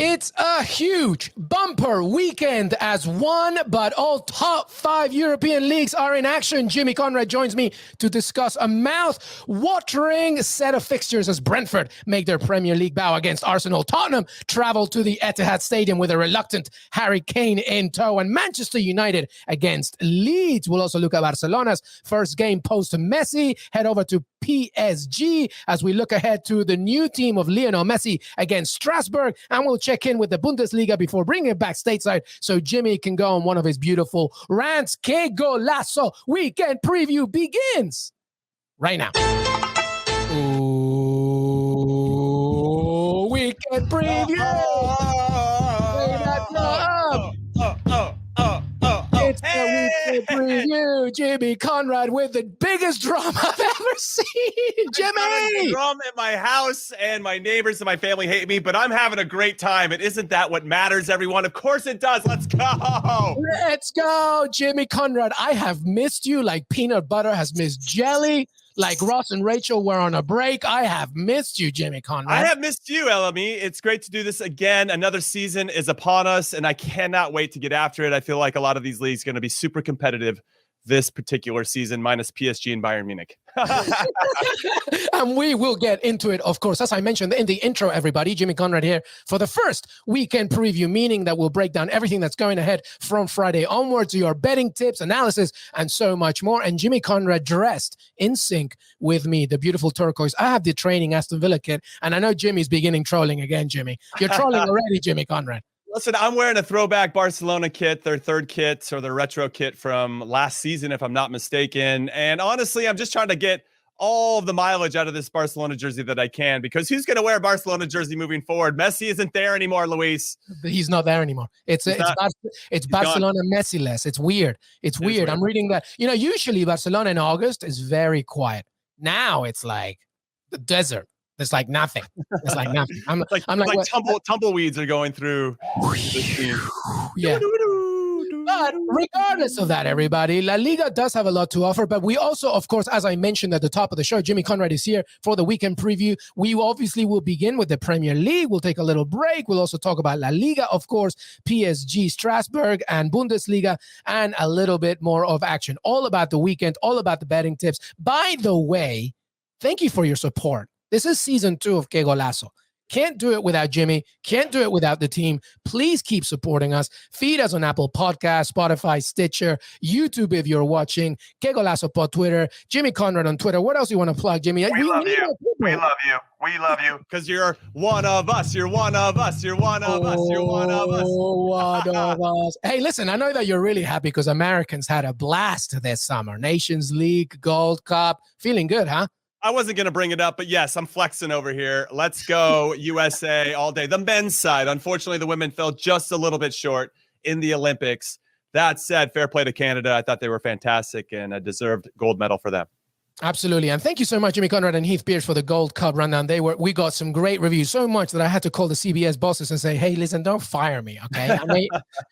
It's a huge bumper weekend as one, but all top 5 European leagues are in action. Jimmy Conrad joins me to discuss a mouth-watering set of fixtures as Brentford make their Premier League bow against Arsenal. Tottenham travel to the Etihad Stadium with a reluctant Harry Kane in tow, and Manchester United against Leeds. We'll also look at Barcelona's first game post Messi, head over to PSG as we look ahead to the new team of Lionel Messi against Strasbourg, and we'll check in with the Bundesliga before bringing it back stateside so Jimmy can go on one of his beautiful rants. Qué Golazo weekend preview begins right now. Ooh, weekend preview. It's the weekend preview. Jimmy Conrad with the biggest drama I've ever seen. Jimmy! Drum at my house, and my neighbors and my family hate me, but I'm having a great time. And isn't that what matters, everyone? Of course it does. Let's go. Let's go, Jimmy Conrad. I have missed you like peanut butter has missed jelly. Like Ross and Rachel were on a break. I have missed you, Jimmy Conrad. I have missed you, LME. It's great to do this again. Another season is upon us, and I cannot wait to get after it. I feel like a lot of these leagues are going to be super competitive this particular season, minus PSG and Bayern Munich. And we will get into it, of course. As I mentioned in the intro, everybody, Jimmy Conrad here for the first weekend preview, meaning that we'll break down everything that's going ahead from Friday onwards, your betting tips, analysis, and so much more. And Jimmy Conrad dressed in sync with me, the beautiful turquoise. I have the training Aston Villa kit, and I know Jimmy's beginning trolling again, Jimmy. You're trolling already, Jimmy Conrad. Listen, I'm wearing a throwback Barcelona kit, their third kit or their retro kit from last season, if I'm not mistaken. And honestly, I'm just trying to get all of the mileage out of this Barcelona jersey that I can, because who's going to wear a Barcelona jersey moving forward? Messi isn't there anymore, Luis. He's not there anymore. It's Barcelona Messi-less. It's weird. It's weird. I'm reading that. You know, usually Barcelona in August is very quiet. Now it's like the desert. It's like nothing. It's like nothing. I'm like tumbleweeds are going through this team. Yeah. But regardless of that, everybody, La Liga does have a lot to offer. But we also, of course, as I mentioned at the top of the show, Jimmy Conrad is here for the weekend preview. We obviously will begin with the Premier League. We'll take a little break. We'll also talk about La Liga, of course, PSG, Strasbourg, and Bundesliga, and a little bit more of action. All about the weekend, all about the betting tips. By the way, thank you for your support. This is season 2 of Qué Golazo. Can't do it without Jimmy. Can't do it without the team. Please keep supporting us. Feed us on Apple Podcasts, Spotify, Stitcher, YouTube if you're watching. Qué Golazo Pod Twitter. Jimmy Conrad on Twitter. What else do you want to plug, Jimmy? We love you. We love you. We love you. Because you're one of us. You're one of us. You're one of us. You're one of us. One of us. Hey, listen, I know that you're really happy because Americans had a blast this summer. Nations League, Gold Cup. Feeling good, huh? I wasn't going to bring it up, but yes, I'm flexing over here. Let's go USA all day. The men's side, unfortunately, the women fell just a little bit short in the Olympics. That said, fair play to Canada. I thought they were fantastic and a deserved gold medal for them. Absolutely. And thank you so much, Jimmy Conrad and Heath Pierce, for the Gold Cup rundown. We got some great reviews, so much that I had to call the CBS bosses and say, hey, listen, don't fire me, okay?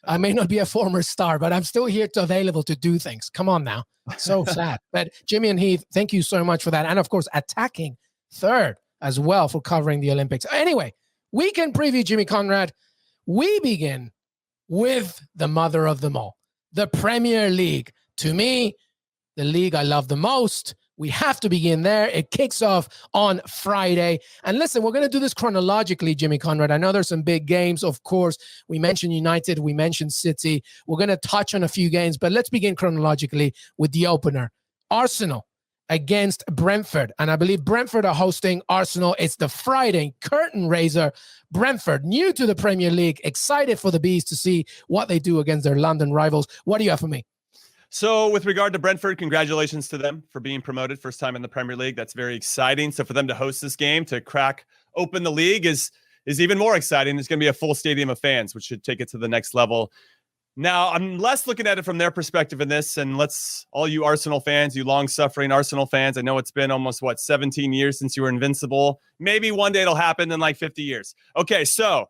I may not be a former star, but I'm still here available to do things. Come on now. So sad. But Jimmy and Heath, thank you so much for that. And of course, attacking third as well for covering the Olympics. Anyway, weekend preview, Jimmy Conrad. We begin with the mother of them all, the Premier League. To me, the league I love the most. We have to begin there. It kicks off on Friday. And listen, we're going to do this chronologically, Jimmy Conrad. I know there's some big games, of course. We mentioned United. We mentioned City. We're going to touch on a few games, but let's begin chronologically with the opener. Arsenal against Brentford. And I believe Brentford are hosting Arsenal. It's the Friday curtain raiser. Brentford, new to the Premier League, excited for the Bees to see what they do against their London rivals. What do you have for me? So with regard to Brentford, congratulations to them for being promoted first time in the Premier League. That's very exciting. So for them to host this game, to crack open the league is even more exciting. It's going to be a full stadium of fans, which should take it to the next level. Now, I'm less looking at it from their perspective in this, and all you Arsenal fans, you long-suffering Arsenal fans, I know it's been almost, 17 years since you were invincible. Maybe one day it'll happen in like 50 years. Okay, so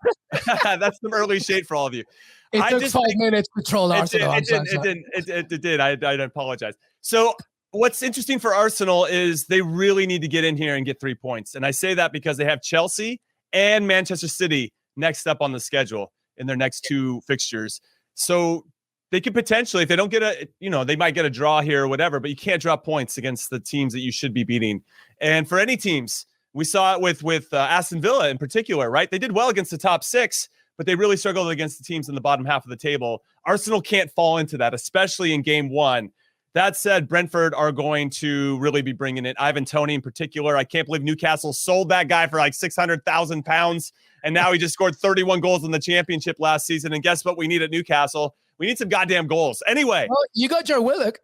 that's some early shade for all of you. It took 5 minutes to troll Arsenal. It did. I apologize. So what's interesting for Arsenal is they really need to get in here and get 3 points. And I say that because they have Chelsea and Manchester City next up on the schedule in their next 2 fixtures. So they could potentially, if they don't get they might get a draw here or whatever, but you can't drop points against the teams that you should be beating. And for any teams, we saw it with Aston Villa in particular, right? They did well against the top 6, but they really struggled against the teams in the bottom half of the table. Arsenal can't fall into that, especially in game 1. That said, Brentford are going to really be bringing it. Ivan Toney in particular. I can't believe Newcastle sold that guy for like £600,000, and now he just scored 31 goals in the championship last season. And guess what we need at Newcastle? We need some goddamn goals. Anyway. Well, you got Joe Willock.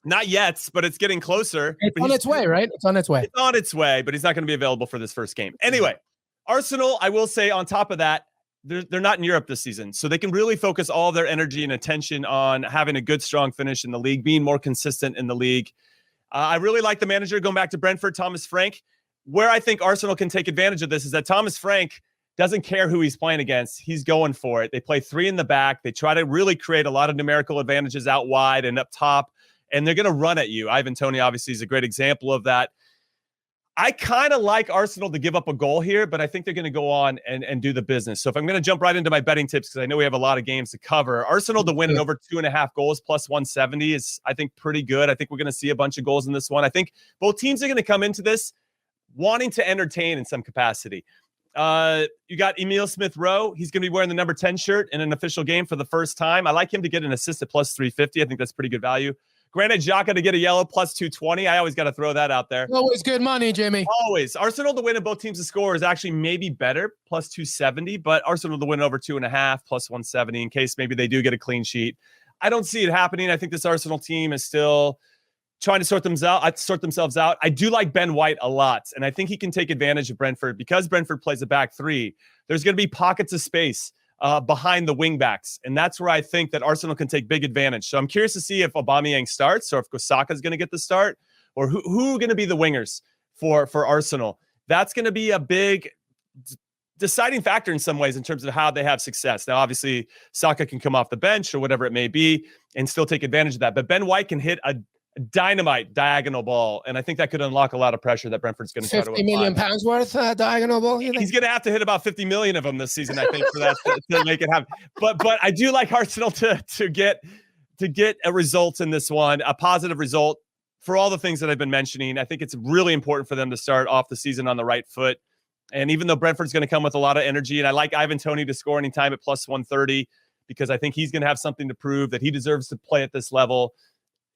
Not yet, but it's getting closer. It's on its way, right? It's on its way. It's on its way, but he's not going to be available for this first game. Anyway, Arsenal, I will say on top of that, they're not in Europe this season, so they can really focus all their energy and attention on having a good, strong finish in the league, being more consistent in the league. I really like the manager going back to Brentford, Thomas Frank. Where I think Arsenal can take advantage of this is that Thomas Frank doesn't care who he's playing against. He's going for it. They play 3 in the back. They try to really create a lot of numerical advantages out wide and up top, and they're going to run at you. Ivan Toney obviously is a great example of that. I kind of like Arsenal to give up a goal here, but I think they're going to go on and do the business. So if I'm going to jump right into my betting tips, because I know we have a lot of games to cover, Arsenal to win over 2.5 goals plus 170 is, I think, pretty good. I think we're going to see a bunch of goals in this one. I think both teams are going to come into this wanting to entertain in some capacity. You got Emile Smith-Rowe. He's going to be wearing the number 10 shirt in an official game for the first time. I like him to get an assist at plus 350. I think that's pretty good value. Granted, Xhaka to get a yellow plus 220. I always got to throw that out there. Always good money, Jimmy. Always. Arsenal to win in both teams to score is actually maybe better, plus 270, but Arsenal to win over 2.5, plus 170 in case maybe they do get a clean sheet. I don't see it happening. I think this Arsenal team is still trying to sort themselves out. I do like Ben White a lot, and I think he can take advantage of Brentford. Because Brentford plays a back 3, there's going to be pockets of space behind the wingbacks, and that's where I think that Arsenal can take big advantage. So I'm curious to see if Aubameyang starts, or if Saka is going to get the start, or who are going to be the wingers for Arsenal. That's going to be a big deciding factor in some ways in terms of how they have success. Now, obviously, Saka can come off the bench or whatever it may be and still take advantage of that, but Ben White can hit a dynamite diagonal ball, and I think that could unlock a lot of pressure that Brentford's going to try to apply. £50 million worth diagonal ball. He's going to have to hit about 50 million of them this season, I think, for that to make it happen. But I do like Arsenal to get a result in this one, a positive result for all the things that I've been mentioning. I think it's really important for them to start off the season on the right foot. And even though Brentford's going to come with a lot of energy, and I like Ivan Toney to score anytime at plus 130 because I think he's going to have something to prove that he deserves to play at this level.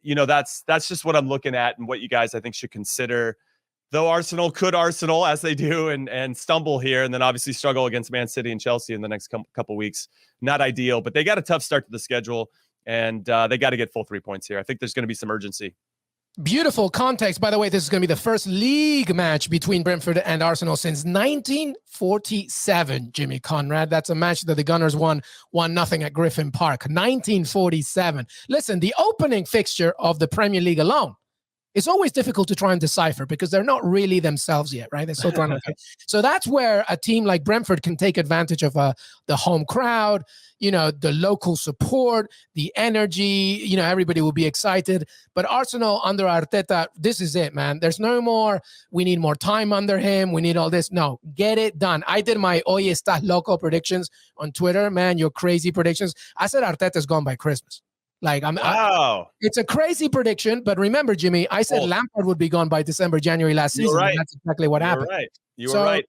You know, that's just what I'm looking at and what you guys, I think, should consider. Though Arsenal could Arsenal, as they do, and stumble here, and then obviously struggle against Man City and Chelsea in the next couple weeks. Not ideal, but they got a tough start to the schedule, and they got to get full 3 points here. I think there's going to be some urgency. Beautiful context. By the way, this is going to be the first league match between Brentford and Arsenal since 1947, Jimmy Conrad. That's a match that the Gunners won 1-0 at Griffin Park, 1947. Listen, the opening fixture of the Premier League alone, it's always difficult to try and decipher because they're not really themselves yet, right? They're still trying to. So that's where a team like Brentford can take advantage of the home crowd, you know, the local support, the energy, you know, everybody will be excited. But Arsenal under Arteta, this is it, man. There's no more, we need more time under him. We need all this. No, get it done. I did my Oye Estás Loco predictions on Twitter, man, your crazy predictions. I said Arteta's gone by Christmas. Wow. It's a crazy prediction, but remember, Jimmy, I said Lampard would be gone by December, January last season. Right. That's exactly what happened. Right. You were right.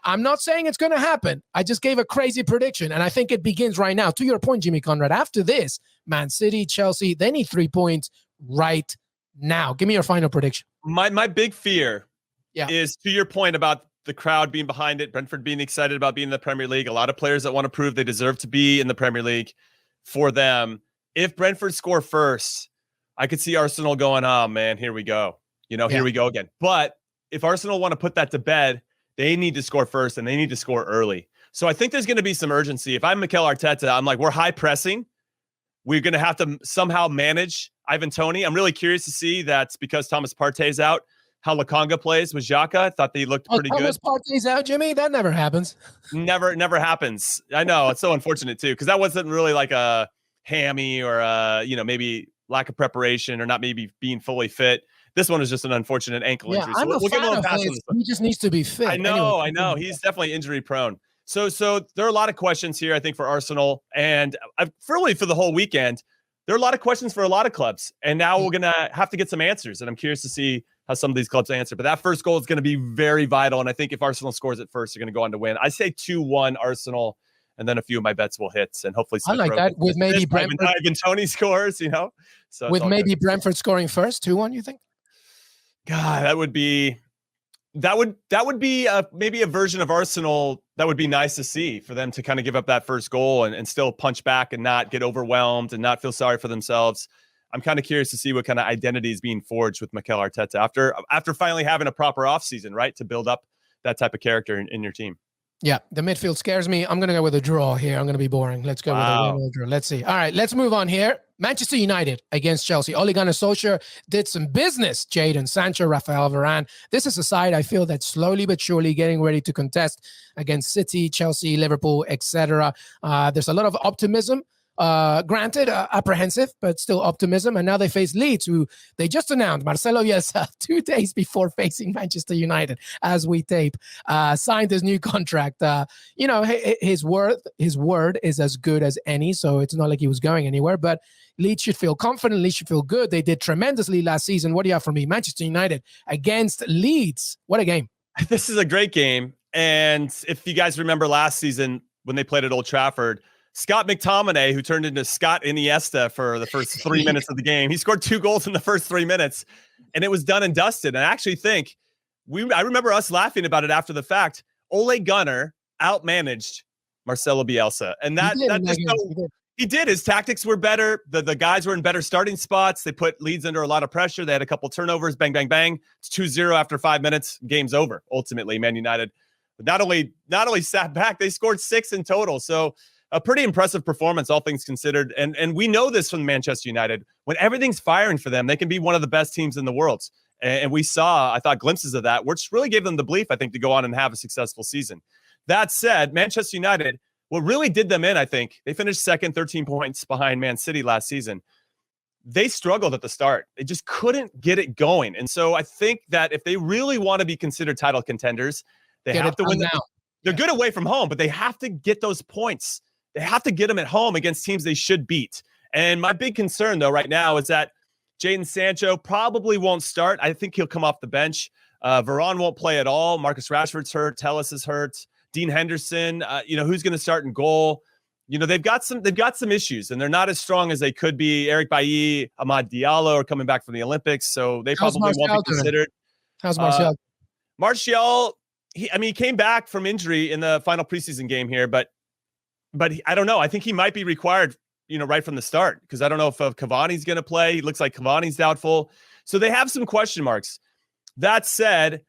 I'm not saying it's going to happen. I just gave a crazy prediction, and I think it begins right now. To your point, Jimmy Conrad, after this, Man City, Chelsea, they need 3 points right now. Give me your final prediction. My big fear is, to your point about the crowd being behind it, Brentford being excited about being in the Premier League, a lot of players that want to prove they deserve to be in the Premier League for them. If Brentford score first, I could see Arsenal going, oh, man, here we go. Here we go again. But if Arsenal want to put that to bed, they need to score first, and they need to score early. So I think there's going to be some urgency. If I'm Mikel Arteta, I'm like, we're high pressing. We're going to have to somehow manage Ivan Toney. I'm really curious to see that's because Thomas Partey's out, how Lokonga plays with Xhaka. I thought they looked pretty good. Thomas Partey's out, Jimmy? That never happens. Never happens. I know. It's so unfortunate, too, because that wasn't really like a hammy or maybe lack of preparation or not maybe being fully fit. This one is just an unfortunate ankle injury. So we'll give him a pass. He just needs to be fit. I know. He's definitely injury prone. So there are a lot of questions here, I think, for Arsenal, and really for the whole weekend. There are a lot of questions for a lot of clubs, and now we're going to have to get some answers, and I'm curious to see how some of these clubs answer. But that first goal is going to be very vital, and I think if Arsenal scores it first, they're going to go on to win. I say 2-1 Arsenal, and then a few of my bets will hit, and hopefully I like that with maybe Brentford. Ivan Toney scores, So with maybe Brentford scoring first, 2-1, you think? God, that would be maybe a version of Arsenal that would be nice to see, for them to kind of give up that first goal and still punch back and not get overwhelmed and not feel sorry for themselves. I'm kind of curious to see what kind of identity is being forged with Mikel Arteta after finally having a proper offseason, right, to build up that type of character in your team. Yeah, the midfield scares me. I'm going to go with a draw here. I'm going to be boring. Let's go with a win or draw. Let's see. All right, let's move on here. Manchester United against Chelsea. Ole Gunnar Solskjaer did some business. Jadon Sancho, Rafael Varane. This is a side I feel that's slowly but surely getting ready to contest against City, Chelsea, Liverpool, etc. There's a lot of optimism. Granted, apprehensive, but still optimism. And now they face Leeds, who they just announced, Marcelo Bielsa, 2 days before facing Manchester United, as we tape, signed his new contract. His word is as good as any, so it's not like he was going anywhere. But Leeds should feel confident. Leeds should feel good. They did tremendously last season. What do you have for me? Manchester United against Leeds. What a game. This is a great game. And if you guys remember last season when they played at Old Trafford, Scott McTominay, who turned into Scott Iniesta for the first 3 minutes of the game, he scored 2 goals in the first 3 minutes, and it was done and dusted. And I actually think I remember us laughing about it after the fact. Ole Gunnar outmanaged Marcelo Bielsa, and he did. His tactics were better. The guys were in better starting spots. They put Leeds under a lot of pressure. They had a couple turnovers. Bang, bang, bang. It's 2-0 after 5 minutes. Game's over. Ultimately, Man United not only sat back, they scored 6 in total. So a pretty impressive performance, all things considered. And we know this from Manchester United. When everything's firing for them, they can be one of the best teams in the world. And we saw, I thought, glimpses of that, which really gave them the belief, I think, to go on and have a successful season. That said, Manchester United, what really did them in, I think, they finished second, 13 points behind Man City last season. They struggled at the start. They just couldn't get it going. And so I think that if they really want to be considered title contenders, they have to win now. They're good away from home, but they have to get those points. They have to get them at home against teams they should beat. And my big concern, though, right now is that Jadon Sancho probably won't start. I think he'll come off the bench. Varane won't play at all. Marcus Rashford's hurt. Telles is hurt. Dean Henderson, who's going to start in goal? They've got some issues, and they're not as strong as they could be. Eric Bailly, Amad Diallo are coming back from the Olympics, so they probably won't be considered. How's Martial? Martial, he came back from injury in the final preseason game here, but I don't know. I think he might be required, right from the start, because I don't know if Cavani's going to play. He looks like Cavani's doubtful. So they have some question marks. That said,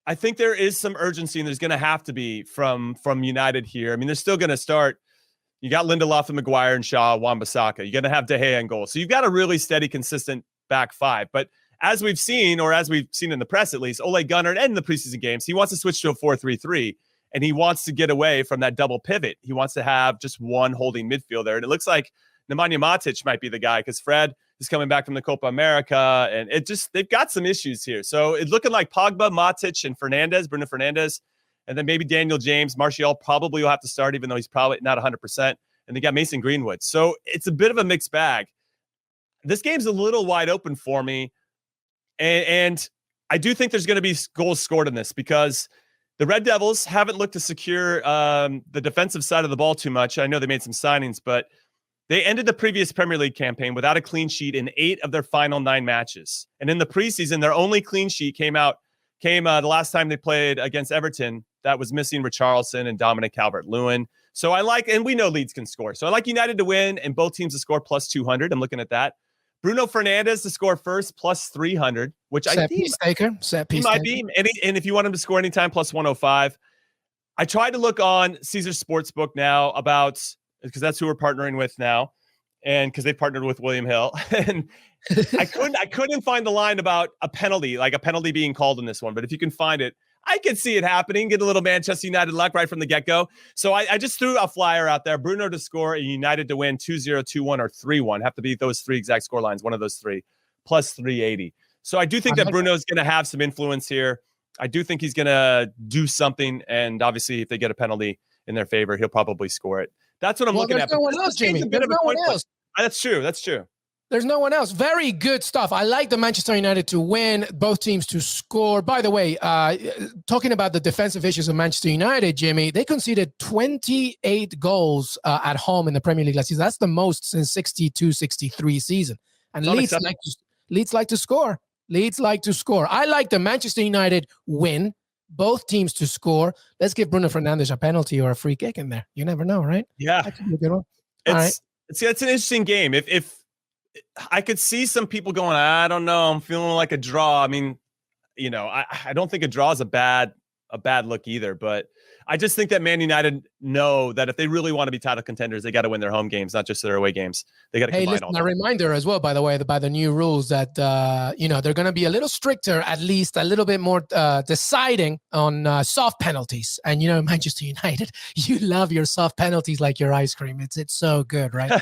I think there is some urgency, and there's going to have to be from United here. I mean, they're still going to start. You got Lindelof and Maguire and Shaw, Wan-Bissaka. You're going to have De Gea in goal. So you've got a really steady, consistent back five. But as we've seen in the press at least, Ole Gunnar and in the preseason games, he wants to switch to a 4-3-3. And he wants to get away from that double pivot. He wants to have just one holding midfielder. And it looks like Nemanja Matic might be the guy, because Fred is coming back from the Copa America. And they've got some issues here. So it's looking like Pogba, Matic, and Bruno Fernandes. And then maybe Daniel James. Martial probably will have to start, even though he's probably not 100%. And they got Mason Greenwood. So it's a bit of a mixed bag. This game's a little wide open for me. And I do think there's going to be goals scored in this, because the Red Devils haven't looked to secure the defensive side of the ball too much. I know they made some signings, but they ended the previous Premier League campaign without a clean sheet in 8 of their final 9 matches. And in the preseason, their only clean sheet came the last time they played against Everton. That was missing Richarlison and Dominic Calvert-Lewin. So and we know Leeds can score. So I like United to win and both teams to score plus 200. I'm looking at that. Bruno Fernandes to score first, plus 300, which I think he might be. And if you want him to score anytime, plus 105. I tried to look on Caesar Sportsbook now because that's who we're partnering with now, and because they partnered with William Hill. And I couldn't find the line about a penalty being called in this one. But if you can find it, I could see it happening. Get a little Manchester United luck right from the get-go. So I just threw a flyer out there. Bruno to score and United to win 2-0, 2-1, or 3-1. Have to be those 3 exact score lines, one of those 3, plus 380. So I do think that Bruno is going to have some influence here. I do think he's going to do something. And obviously, if they get a penalty in their favor, he'll probably score it. That's what I'm looking at. There's no one else, Jimmy. There's no one else. That's true. That's true. There's no one else. Very good stuff. I like the Manchester United to win, both teams to score. By the way, talking about the defensive issues of Manchester United, Jimmy, they conceded 28 goals at home in the Premier League last season. That's the most since 62-63 season. And Leeds like to score. Leeds like to score. I like the Manchester United win, both teams to score. Let's give Bruno Fernandes a penalty or a free kick in there. You never know, right? Yeah. That could be a good one. It's an interesting game. If I could see some people going, I don't know, I'm feeling like a draw. I mean, I don't think a draw is a bad look either, but I just think that Man United know that if they really want to be title contenders, they got to win their home games, not just their away games. They got to combine all that. A reminder as well, by the way, by the new rules that, they're going to be a little stricter, at least a little bit more deciding on soft penalties. And, Manchester United, you love your soft penalties like your ice cream. It's so good, right?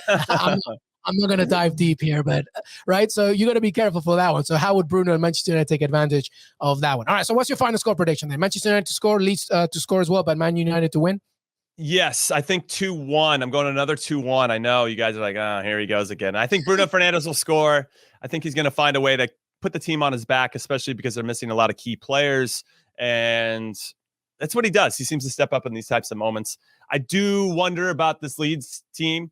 I'm not going to dive deep here, but right. So you got to be careful for that one. So how would Bruno and Manchester United take advantage of that one? All right. So what's your final score prediction then? Manchester United to score, Leeds to score as well, but Man United to win? Yes, I think 2-1. I'm going another 2-1. I know you guys are like, here he goes again. I think Bruno Fernandes will score. I think he's going to find a way to put the team on his back, especially because they're missing a lot of key players. And that's what he does. He seems to step up in these types of moments. I do wonder about this Leeds team.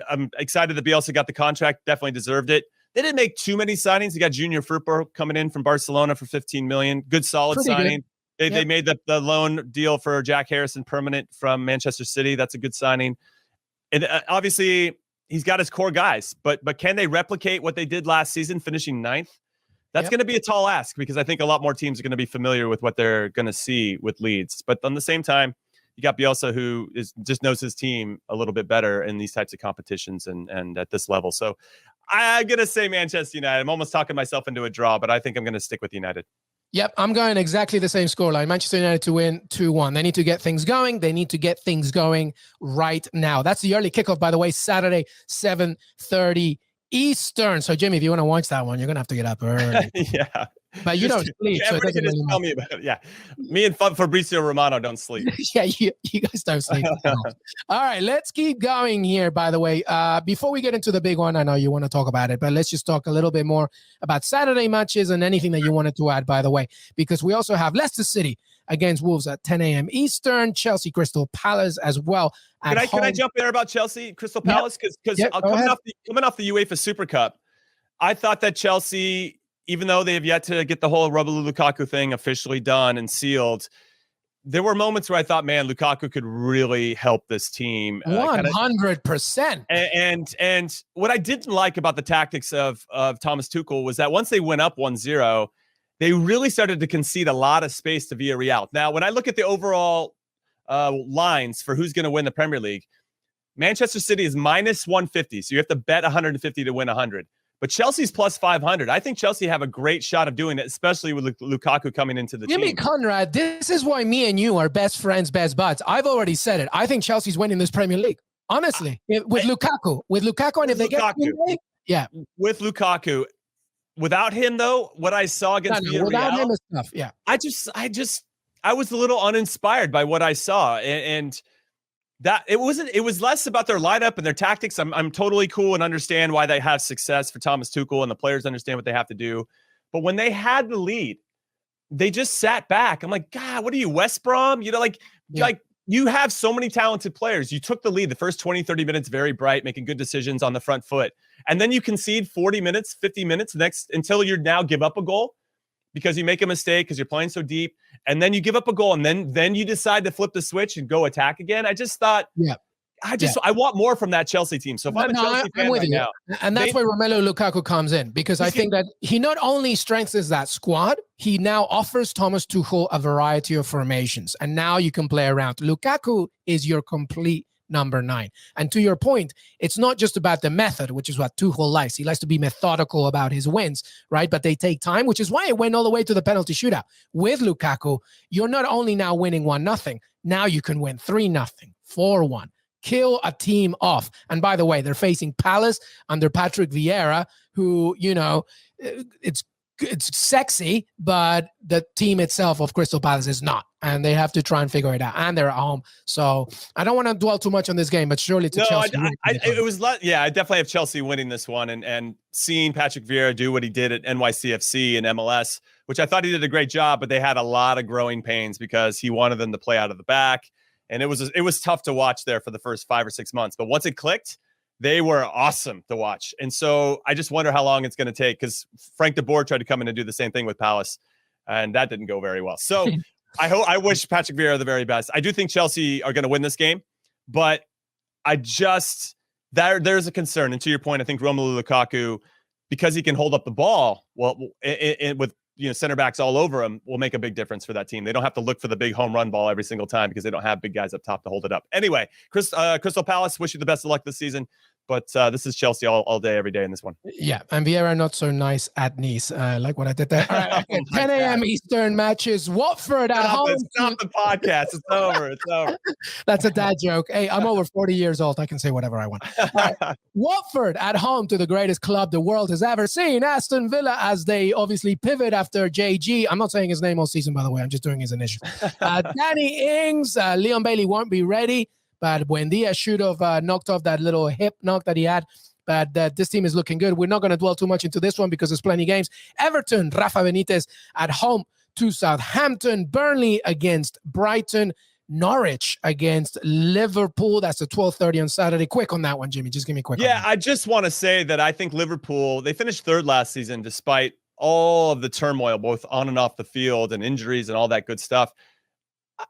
I'm excited that Bielsa got the contract. Definitely deserved it. They didn't make too many signings. You got Junior Firpo coming in from Barcelona for $15 million. Good, solid Pretty signing. Good. They made the loan deal for Jack Harrison permanent from Manchester City. That's a good signing. And obviously, he's got his core guys. But can they replicate what they did last season, finishing 9th? That's going to be a tall ask because I think a lot more teams are going to be familiar with what they're going to see with Leeds. But on the same time, you got Bielsa, who just knows his team a little bit better in these types of competitions and at this level. So I'm going to say Manchester United. I'm almost talking myself into a draw, but I think I'm going to stick with United. Yep, I'm going exactly the same scoreline. Manchester United to win 2-1. They need to get things going. They need to get things going right now. That's the early kickoff, by the way, Saturday, 7:30 Eastern. So, Jimmy, if you want to watch that one, you're going to have to get up early. Yeah. But you don't sleep. So just tell me about it. Yeah. Me and Fabrizio Romano don't sleep. Yeah, you guys don't sleep. All right, let's keep going here, by the way. Before we get into the big one, I know you want to talk about it, but let's just talk a little bit more about Saturday matches and anything that you wanted to add, by the way, because we also have Leicester City against Wolves at 10 a.m. Eastern, Chelsea Crystal Palace as well. Can I jump there about Chelsea Crystal Palace? Because coming off the UEFA Super Cup, I thought that Chelsea, even though they have yet to get the whole Romelu Lukaku thing officially done and sealed, there were moments where I thought, man, Lukaku could really help this team. 100%. And what I didn't like about the tactics of Thomas Tuchel was that once they went up 1-0, they really started to concede a lot of space to Villarreal. Now, when I look at the overall lines for who's going to win the Premier League, Manchester City is minus 150. So you have to bet 150 to win 100. But Chelsea's plus 500. I think Chelsea have a great shot of doing it, especially with Lukaku coming into the team. Jimmy Conrad, this is why me and you are best friends, best buds. I've already said it. I think Chelsea's winning this Premier League. Honestly, with Lukaku. With Lukaku, and if they get Lukaku, yeah. With Lukaku. Without him, though, what I saw against Villarreal, without him is tough, yeah. I was a little uninspired by what I saw. And that it was less about their lineup and their tactics. I'm totally cool and understand why they have success for Thomas Tuchel and the players understand what they have to do. But when they had the lead, they just sat back. I'm like, God, what are you, West Brom? Like you have so many talented players. You took the lead the first 20, 30 minutes, very bright, making good decisions on the front foot. And then you concede 40 minutes, 50 minutes next until you now give up a goal because you make a mistake because you're playing so deep. And then you give up a goal and then you decide to flip the switch and go attack again. I just thought, I want more from that Chelsea team. So if I'm a Chelsea fan right now. And that's where Romelu Lukaku comes in, because I think that he not only strengthens that squad, he now offers Thomas Tuchel a variety of formations. And now you can play around. Lukaku is your complete number 9. And to your point, it's not just about the method, which is what Tuchel likes. He likes to be methodical about his wins, right? But they take time, which is why it went all the way to the penalty shootout. With Lukaku, you're not only now winning 1-0, now you can win 3-0, 4-1. Kill a team off. And by the way, they're facing Palace under Patrick Vieira, who, it's it's sexy, but the team itself of Crystal Palace is not, and they have to try and figure it out. And they're at home, so I don't want to dwell too much on this game. But surely to Chelsea, I definitely have Chelsea winning this one, and seeing Patrick Vieira do what he did at NYCFC and MLS, which I thought he did a great job, but they had a lot of growing pains because he wanted them to play out of the back, and it was tough to watch there for the first 5 or 6 months. But once it clicked, they were awesome to watch. And so I just wonder how long it's going to take, because Frank de Boer tried to come in and do the same thing with Palace, and that didn't go very well. So I wish Patrick Vieira the very best. I do think Chelsea are going to win this game, but there's a concern. And to your point, I think Romelu Lukaku, because he can hold up the ball, with center backs all over him, will make a big difference for that team. They don't have to look for the big home run ball every single time because they don't have big guys up top to hold it up. Anyway, Crystal Palace, wish you the best of luck this season. But this is Chelsea all day, every day in this one. Yeah, and Vieira not so nice at Nice. Like what I did there. All right, okay. 10 a.m. Eastern matches. Watford at home. Stop the podcast. It's over. It's over. That's a dad joke. Hey, I'm over 40 years old. I can say whatever I want. All right. Watford at home to the greatest club the world has ever seen. Aston Villa, as they obviously pivot after JG. I'm not saying his name all season, by the way. I'm just doing his initials. Danny Ings. Leon Bailey won't be ready. But Buendia should have knocked off that little hip knock that he had. But this team is looking good. We're not going to dwell too much into this one because there's plenty of games. Everton, Rafa Benitez at home to Southampton. Burnley against Brighton. Norwich against Liverpool. That's at 12:30 on Saturday. Quick on that one, Jimmy. Just give me a quick. Yeah, I just want to say that I think Liverpool, they finished third last season despite all of the turmoil, both on and off the field and injuries and all that good stuff.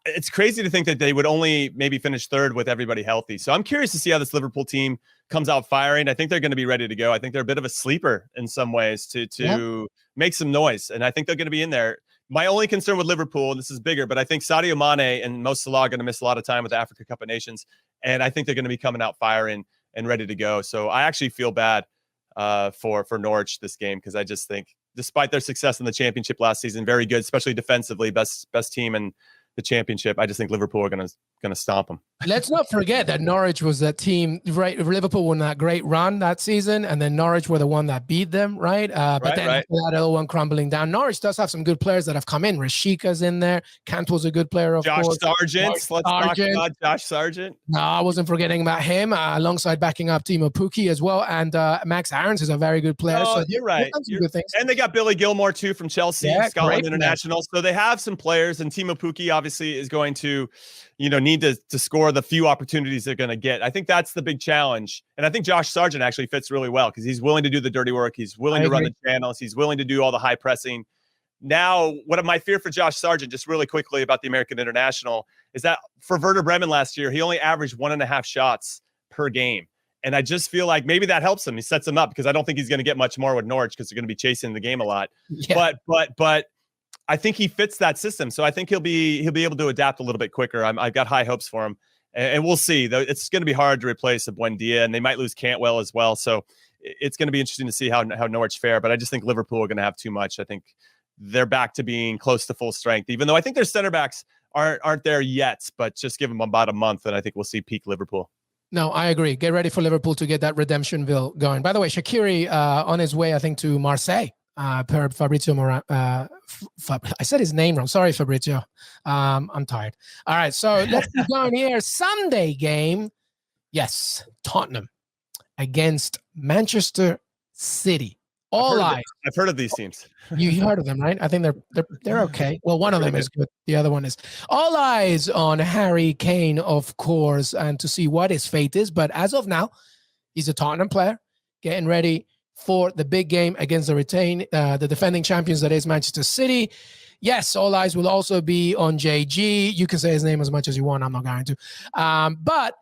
It's crazy to think that they would only maybe finish third with everybody healthy. So I'm curious to see how this Liverpool team comes out firing. I think they're going to be ready to go. I think they're a bit of a sleeper in some ways to make some noise. And I think they're going to be in there. My only concern with Liverpool, and this is bigger, but I think Sadio Mane and Mo Salah are going to miss a lot of time with the Africa Cup of Nations. And I think they're going to be coming out firing and ready to go. So I actually feel bad for Norwich this game, because I just think despite their success in the championship last season, very good, especially defensively, best team in the championship. I just think Liverpool are going to stomp them. Let's not forget that Norwich was that team, right? Liverpool won that great run that season, and then Norwich were the one that beat them, right? But then after that other one crumbling down. Norwich does have some good players that have come in. Rashika's in there. Cantwell's a good player, of course. Let's talk about Josh Sargent. No, I wasn't forgetting about him, alongside backing up Timo Pukki as well. And Max Aarons is a very good player. Oh, so you're right. Good things. And they got Billy Gilmore, too, from Chelsea, Scotland International. So they have some players, and Timo Pukki obviously is going to need to score the few opportunities they're going to get. I think that's the big challenge. And I think Josh Sargent actually fits really well because he's willing to do the dirty work. He's willing to run the channels. He's willing to do all the high pressing. Now, what my fear for Josh Sargent, just really quickly about the American International, is that for Werder Bremen last year, he only averaged 1.5 shots per game. And I just feel like maybe that helps him. He sets him up, because I don't think he's going to get much more with Norwich because they're going to be chasing the game a lot. Yeah. But I think he fits that system, so I think he'll be able to adapt a little bit quicker. I've got high hopes for him, and we'll see. Though it's going to be hard to replace a Buendia, and they might lose Cantwell as well. So it's going to be interesting to see how Norwich fare. But I just think Liverpool are going to have too much. I think they're back to being close to full strength, even though I think their center backs aren't there yet. But just give them about a month, and I think we'll see peak Liverpool. No, I agree. Get ready for Liverpool to get that redemptionville going. By the way, Shaqiri on his way, I think, to Marseille. Per Fabrizio Moran. I said his name wrong. Sorry, Fabrizio. I'm tired. All right, so let's keep going here. Sunday game. Yes, Tottenham against Manchester City. All eyes. I've heard of these teams. You heard of them, right? I think they're okay. Well, one of them is good. The other one is. All eyes on Harry Kane, of course, and to see what his fate is. But as of now, he's a Tottenham player getting ready for the big game against the defending champions, that is Manchester City. Yes, all eyes will also be on JG. You can say his name as much as you want. I'm not going to. But,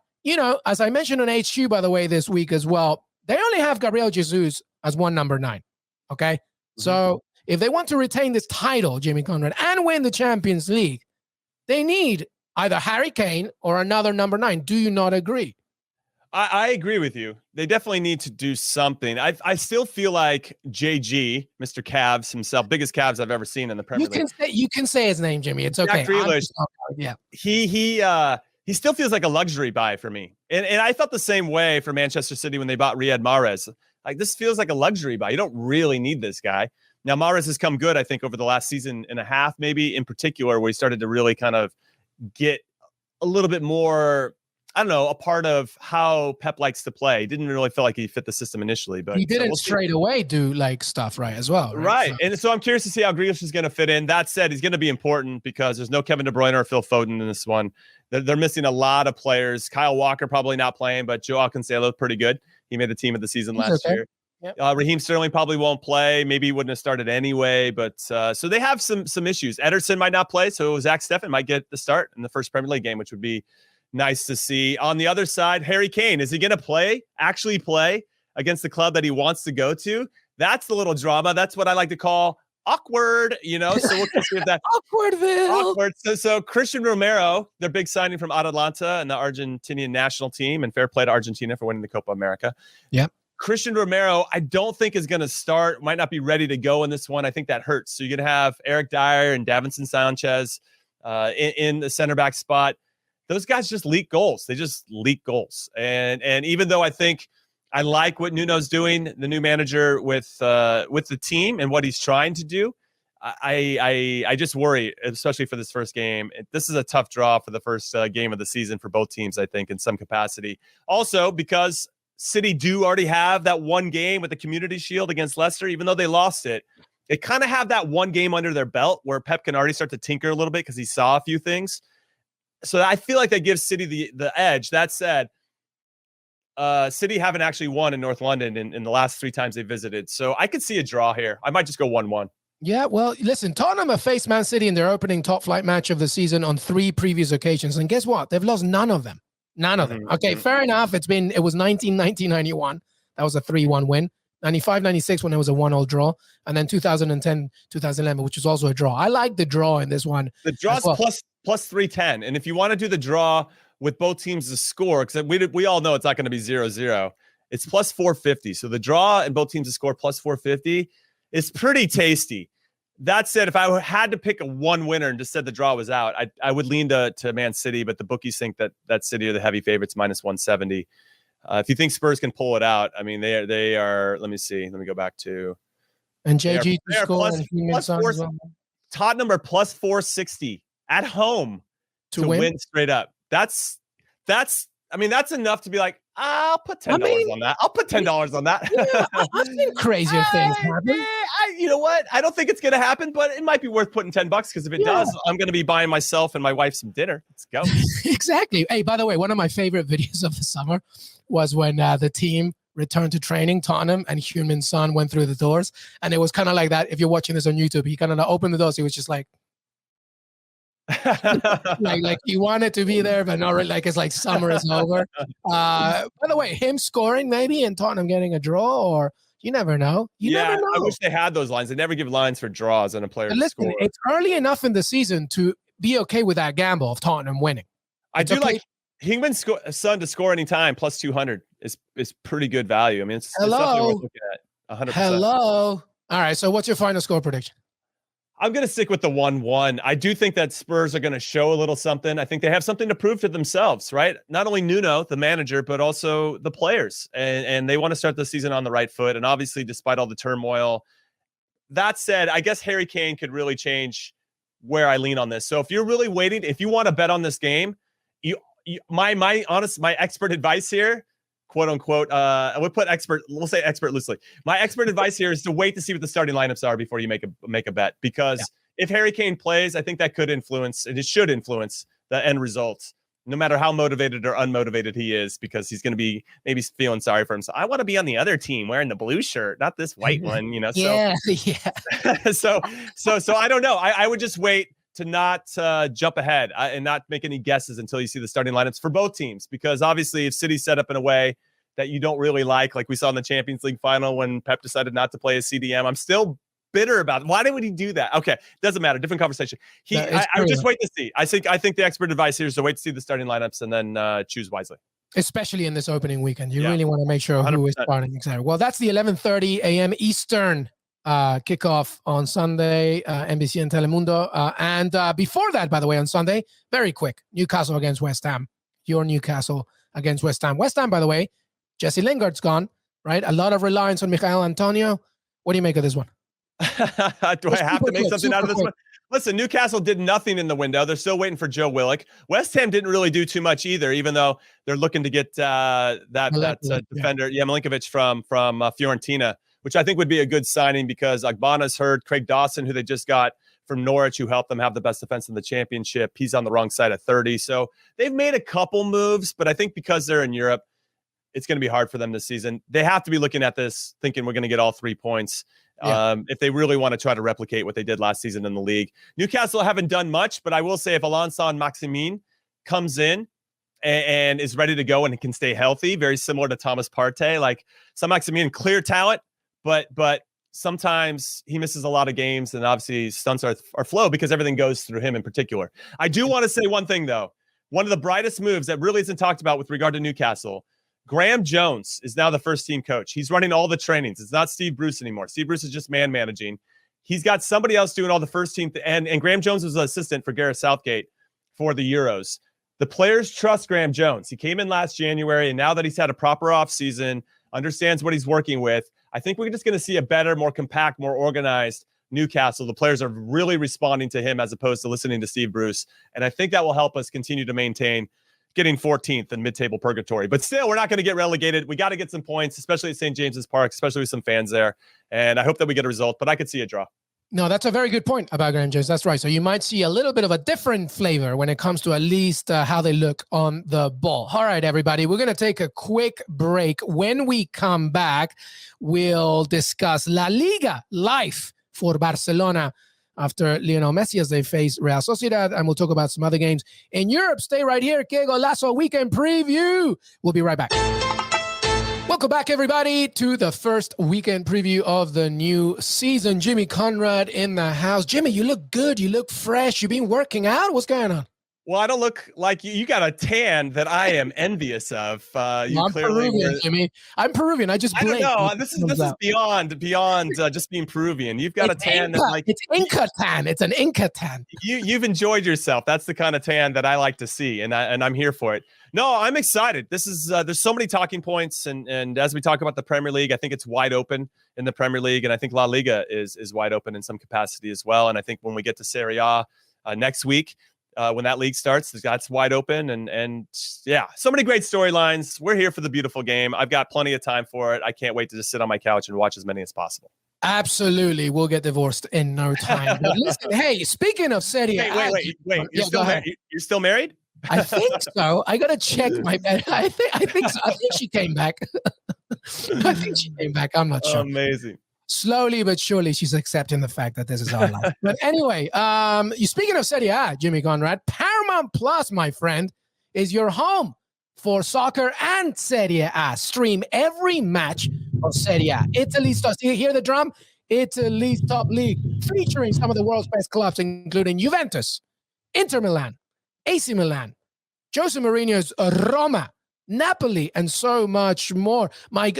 as I mentioned on HQ, by the way, this week as well, they only have Gabriel Jesus as one number 9. Okay? Mm-hmm. So if they want to retain this title, Jimmy Conrad, and win the Champions League, they need either Harry Kane or another number 9. Do you not agree? I agree with you. They definitely need to do something. I still feel like JG, Mr. Cavs himself, biggest Cavs I've ever seen in the Premier League. You can say his name, Jimmy. It's okay. Jack Grealish, yeah. He still feels like a luxury buy for me. And I felt the same way for Manchester City when they bought Riyad Mahrez. Like, this feels like a luxury buy. You don't really need this guy. Now, Mahrez has come good, I think, over the last season and a half, maybe in particular, where he started to really kind of get a little bit more, I don't know, a part of how Pep likes to play. He didn't really feel like he fit the system initially, but he didn't straight away do like stuff right as well. Right. And so I'm curious to see how Grealish is going to fit in. That said, he's going to be important because there's no Kevin De Bruyne or Phil Foden in this one. They're missing a lot of players. Kyle Walker probably not playing, but Joao Cancelo pretty good. He made the team of the season last year. Yep. Raheem Sterling probably won't play. Maybe he wouldn't have started anyway. But so they have some issues. Ederson might not play, so Zach Steffen might get the start in the first Premier League game, which would be nice to see. On the other side, Harry Kane, is he going to actually play against the club that he wants to go to? That's the little drama. That's what I like to call awkward, So we'll see if that awkward. So Christian Romero, their big signing from Atalanta and the Argentinian national team, and fair play to Argentina for winning the Copa America. Yep. Christian Romero, I don't think is going to start, might not be ready to go in this one. I think that hurts. So you're going to have Eric Dyer and Davinson Sanchez in the center back spot. Those guys just leak goals. They just leak goals. And even though I think I like what Nuno's doing, the new manager with the team and what he's trying to do, I just worry, especially for this first game. This is a tough draw for the first game of the season for both teams, I think, in some capacity. Also, because City do already have that one game with the Community Shield against Leicester, even though they lost it. They kind of have that one game under their belt where Pep can already start to tinker a little bit because he saw a few things. So I feel like that gives City the edge. That said, City haven't actually won in North London in the last 3 times they visited. So I could see a draw here. I might just go 1-1. Yeah, well, listen, Tottenham have faced Man City in their opening top flight match of the season on 3 previous occasions. And guess what? They've lost none of them. None of them. Okay, fair enough. It was 1990-91. That was a 3-1 win. 95-96 when it was a 1-1 draw. And then 2010-2011, which was also a draw. I like the draw in this one. The draw's plus 310. And if you want to do the draw with both teams to score, because we all know it's not going to be 0-0, it's plus 450. So the draw and both teams to score plus 450 is pretty tasty. That said, if I had to pick a one winner and just said the draw was out, I would lean to Man City, but the bookies think that City are the heavy favorites, minus 170. If you think Spurs can pull it out, I mean, they are. Let me see. Let me go back to. And JG they are plus 4, Tottenham are plus 460 at home to win straight up. That's enough to be like, I'll put $10 on that. I'll put $10 on that. Yeah, I've seen crazier things happen. You know what? I don't think it's going to happen, but it might be worth putting $10 because if it does, I'm going to be buying myself and my wife some dinner. Let's go. Exactly. Hey, by the way, one of my favorite videos of the summer was when the team returned to training, Tottenham, and Heung-min Son went through the doors. And it was kind of like that. If you're watching this on YouTube, he kind of opened the doors. He was just like, like he wanted to be there, but not really. Like it's like summer is over. By the way, him scoring maybe and Tottenham getting a draw, or you never know. You never know. I wish they had those lines. They never give lines for draws on a player. Listen, score. It's early enough in the season to be okay with that gamble of Tottenham winning. I do like Heung-min Son to score anytime plus 200 is pretty good value. I mean, it's definitely worth looking at. 100%. Hello. All right. So what's your final score prediction? I'm going to stick with the 1-1. I do think that Spurs are going to show a little something. I think they have something to prove to themselves, right? Not only Nuno, the manager, but also the players. And they want to start the season on the right foot. And obviously, despite all the turmoil, that said, I guess Harry Kane could really change where I lean on this. So if you're really waiting, if you want to bet on this game, my expert advice here, quote unquote, I would put expert, we'll say expert loosely. My expert advice here is to wait to see what the starting lineups are before you make a bet, because if Harry Kane plays, I think that could influence, and it should influence the end results, no matter how motivated or unmotivated he is, because he's going to be maybe feeling sorry for himself. I want to be on the other team wearing the blue shirt, not this white one, Yeah. So I don't know. I would just wait to not jump ahead and not make any guesses until you see the starting lineups for both teams. Because obviously if City's set up in a way that you don't really like we saw in the Champions League final when Pep decided not to play a CDM, I'm still bitter about it. Why would he do that? Okay, doesn't matter. Different conversation. I would just wait to see. I think the expert advice here is to wait to see the starting lineups and then choose wisely. Especially in this opening weekend. You really want to make sure 100%. Who is starting. Exactly. Well, that's the 11:30 a.m. Eastern kickoff on Sunday, NBC and Telemundo. And before that, by the way, on Sunday, very quick, Newcastle against West Ham. Your Newcastle against West Ham. West Ham, by the way, Jesse Lingard's gone, right? A lot of reliance on Miguel Antonio. What do you make of this one? Do I have to make something out of this one? Listen, Newcastle did nothing in the window. They're still waiting for Joe Willock. West Ham didn't really do too much either, even though they're looking to get that defender, Milinkovic from Fiorentina, which I think would be a good signing because Agbana's hurt. Craig Dawson, who they just got from Norwich, who helped them have the best defense in the championship, he's on the wrong side of 30. So they've made a couple moves, but I think because they're in Europe, it's going to be hard for them this season. They have to be looking at this thinking we're going to get all 3 points. If they really want to try to replicate what they did last season in the league. Newcastle haven't done much, but I will say if Alain Maximin comes in and is ready to go and can stay healthy, very similar to Thomas Partey, like some Maximin, clear talent, but sometimes he misses a lot of games and obviously stunts our flow because everything goes through him in particular. I do want to say one thing though. One of the brightest moves that really isn't talked about with regard to Newcastle, Graham Jones is now the first team coach. He's running all the trainings. It's not Steve Bruce anymore. Steve Bruce is just man managing. He's got somebody else doing all the first team. And Graham Jones was an assistant for Gareth Southgate for the Euros. The players trust Graham Jones. He came in last January, and now that he's had a proper offseason, understands what he's working with, I think we're just going to see a better, more compact, more organized Newcastle. The players are really responding to him as opposed to listening to Steve Bruce. And I think that will help us continue to maintain getting 14th in mid-table purgatory. But still, we're not going to get relegated. We got to get some points, especially at St. James's Park, especially with some fans there. And I hope that we get a result, but I could see a draw. No, that's a very good point about Graham Jones. That's right. So you might see a little bit of a different flavor when it comes to at least how they look on the ball. All right, everybody, we're going to take a quick break. When we come back, we'll discuss La Liga life for Barcelona after Lionel Messi as they face Real Sociedad, and we'll talk about some other games in Europe. Stay right here. Qué Golazo weekend preview. We'll be right back. Welcome back, everybody, to the first weekend preview of the new season. Jimmy Conrad in the house. Jimmy, you look good. You look fresh. You've been working out. What's going on? Well, I don't look like you. You got a tan that I am envious of. I'm Peruvian, Jimmy. I'm Peruvian. I don't know. This is beyond just being Peruvian. You've got a tan Inca. that like it's Inca tan. It's an Inca tan. You've enjoyed yourself. That's the kind of tan that I like to see, and I'm here for it. No, I'm excited. This is there's so many talking points, and as we talk about the Premier League, I think it's wide open in the Premier League, and I think La Liga is wide open in some capacity as well. And I think when we get to Serie A next week. When that league starts, that's wide open. And yeah, so many great storylines. We're here for the beautiful game. I've got plenty of time for it. I can't wait to just sit on my couch and watch as many as possible. Absolutely. We'll get divorced in no time. But listen, hey, speaking of Serie A. Wait. You're still married? I think so. I got to check my bed. I think so. I think she came back. I'm not sure. Amazing. Slowly but surely, she's accepting the fact that this is our life. But anyway, you speaking of Serie A, Jimmy Conrad, Paramount Plus, my friend, is your home for soccer and Serie A. Stream every match of Serie A. Italy's top. You hear the drum? Italy's top league, featuring some of the world's best clubs, including Juventus, Inter Milan, AC Milan, Jose Mourinho's Roma, Napoli, and so much more.